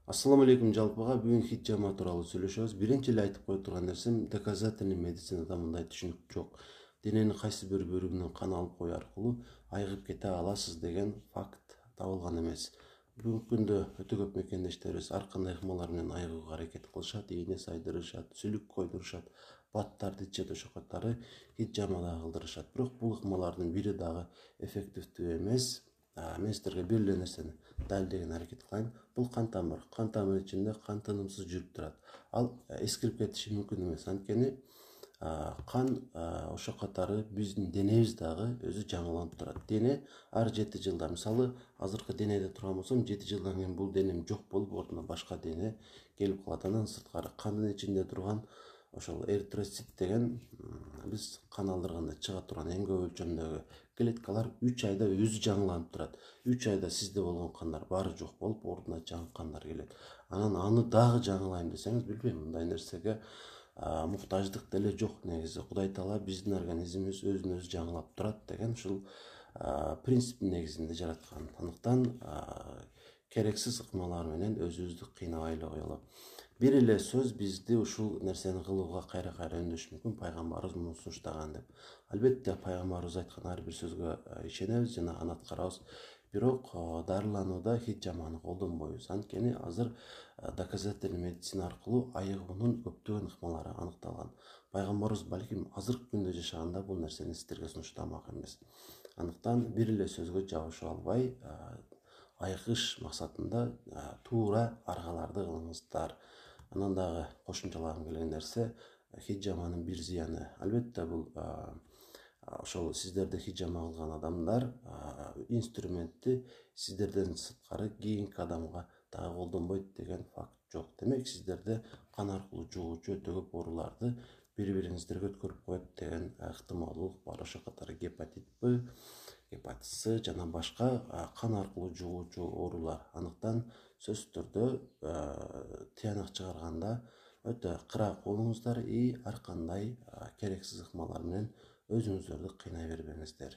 Ассаламу алейкум жалпыға бүгін хиджама туралы сөйлөшөбүз. Биринчи эле айтып кое турган нерсем, доказательный медицинада мындай түшүнүк жок. Дененин кайсы бир бөлүгүнөн кан алып кою аркылуу айыгып кете аласыз деген факт табылган эмес. Бүгүнкү күндө өтө көп мекендештерибиз ар кандай ыкмалар менен айыгууга аракет кылышат, ийне сайдырышат, сүлүк койдурушат, баттарды, иче төшөкөттөрдү хиджамада кылдырышат. Бирок бул ыкмалардын бири дагы эффективдүү эмес. Мен сиздерге бир эле нерсени далилдеген аракет кылайын. Бул кан тамыр. Кан тамыр ичинде кан тынымсыз жүрүп турат. Ал эскирип кетиши мүмкүн эмес. Анткени кан ошо катары биздин денебиз дагы өзү жаңыланып турат. Дене ар 7 жылда, мисалы, азыркы денеде турган болсом, 7 жылдан кийин бул денем жок болуп, ордуна башка дене келип калат. Андан сырткары кандын ичинде турган ошол эритроцит деген биз кан алдырганда чыга турган эң көп өлчөмдөгү клеткалар 3 айда өзү жаңыланып турат. 3 айда сизде болгон кандар баары жок болуп, ордуна жаңы кандар келет. Анан аны дагы жаңылайм десеңиз, билбейм, мындай нерсеге муктаждык деле жок негизи. Кудай таала биздин организмибиз өзүн өзү жаңылап турат деген ушул принциптин негизинде жараткан. Андыктан керексиз ыкмалар менен өзүбүздү кыйнабайлы коелу. Бир эле сөз бизди ушул нерсени кылууга кайра үндөшү мүмкүн. Пайгамбарыбыз муну сунуштаган деп. Албетте пайгамбарыбыз айткан ар бир сөзгө ишенебиз жана аны аткарабыз. Бирок дарыланууда хиджаманы колдонбойбуз. Анткени азыр доказательный медицина аркылуу айыгуунун көптөгөн ыкмалары аныкталган. Пайгамбарыбыз балким азыркы күндө жашаганда бул нерсени сиздерге сунуштамак эмес. Андыктан бир эле сөзгө жабышып албай, айыгыш максатында туура аргаларды кылыңыздар. Анан дагы кошумчалагым келген нерсе, хиджаманын бир зыяны. Албетте бул ошол сиздерде хиджама кылган адамдар инструментти сиздерден сырткары кийинки адамга дагы колдонбойт деген факт жок. Демек сиздерде кан аркылуу жугуучу өтө көп ооруларды бири-бириңиздерге өткөрүп коет деген ыктымалдуулук бар. Ошол катары гепатит Б, гепатит С жана башка кан аркылуу жугуучу оорулар. Андыктан сөзсүз түрдө тыянак чыгарганда өтө кырак болуңуздар и ар кандай керексиз ыкмалар менен өзүңүздөрдү кыйнай бербеңиздер.